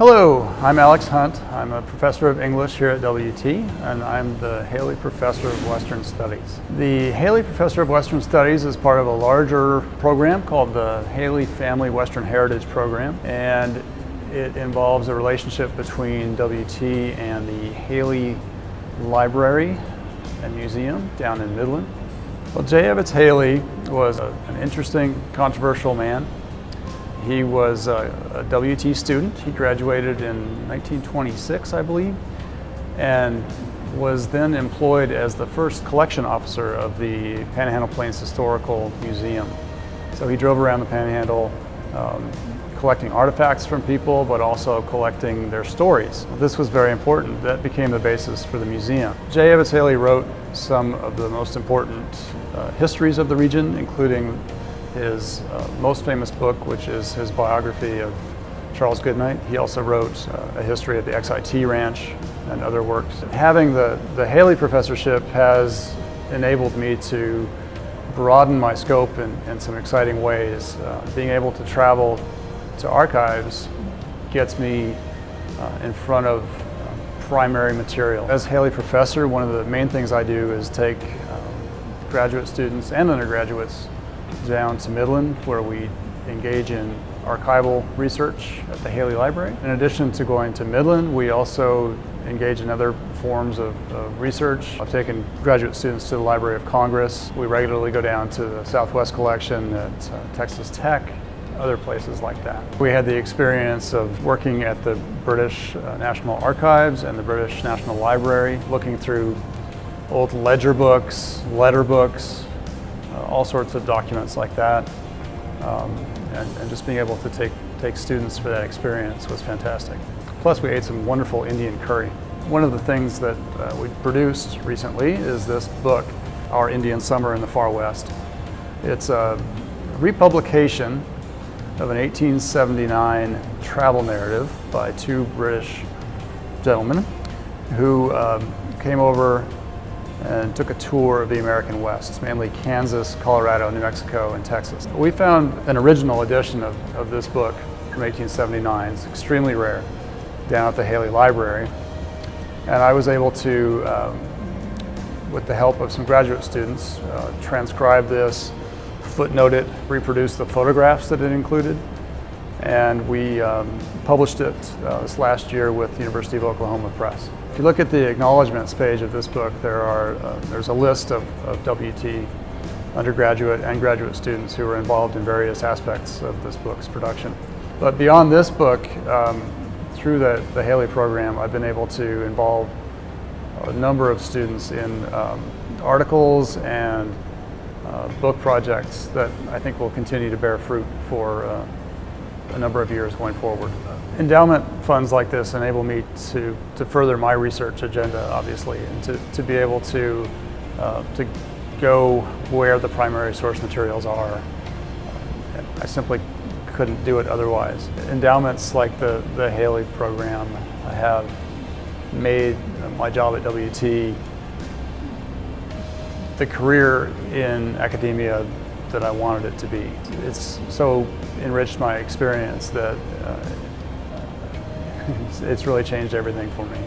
Hello, I'm Alex Hunt. I'm a professor of English here at WT, and I'm the Haley Professor of Western Studies. The Haley Professor of Western Studies is part of a larger program called the Haley Family Western Heritage Program, and it involves a relationship between WT and the Haley Library and Museum down in Midland. Well, J. Evetts Haley was an interesting, controversial man. He was a WT student. He graduated in 1926, I believe, and was then employed as the first collection officer of the Panhandle Plains Historical Museum. So he drove around the Panhandle collecting artifacts from people, but also collecting their stories. This was very important. That became the basis for the museum. J. Evetts Haley wrote some of the most important histories of the region, including his most famous book, which is his biography of Charles Goodnight. He also wrote a history of the XIT Ranch and other works. Having the Haley Professorship has enabled me to broaden my scope in some exciting ways. Being able to travel to archives gets me in front of primary material. As Haley Professor, one of the main things I do is take graduate students and undergraduates down to Midland, where we engage in archival research at the Haley Library. In addition to going to Midland, we also engage in other forms of research. I've taken graduate students to the Library of Congress. We regularly go down to the Southwest Collection at Texas Tech, other places like that. We had the experience of working at the British National Archives and the British National Library, looking through old ledger books, letter books, all sorts of documents like that, and just being able to take students for that experience was fantastic. Plus, we ate some wonderful Indian curry. One of the things that we produced recently is this book, Our Indian Summer in the Far West. It's a republication of an 1879 travel narrative by two British gentlemen who came over and took a tour of the American West, mainly Kansas, Colorado, New Mexico, and Texas. We found an original edition of this book from 1879. It's extremely rare, down at the Haley Library. And I was able to, with the help of some graduate students, transcribe this, footnote it, reproduce the photographs that it included. And we published it this last year with the University of Oklahoma Press. If you look at the acknowledgments page of this book, there's a list of WT undergraduate and graduate students who were involved in various aspects of this book's production. But beyond this book, through the Haley program, I've been able to involve a number of students in articles and book projects that I think will continue to bear fruit for a number of years going forward. Endowment funds like this enable me to further my research agenda, obviously, and to be able to go where the primary source materials are. I simply couldn't do it otherwise. Endowments like the Haley program have made my job at WT the career in academia that I wanted it to be. It's so enriched my experience that it's really changed everything for me.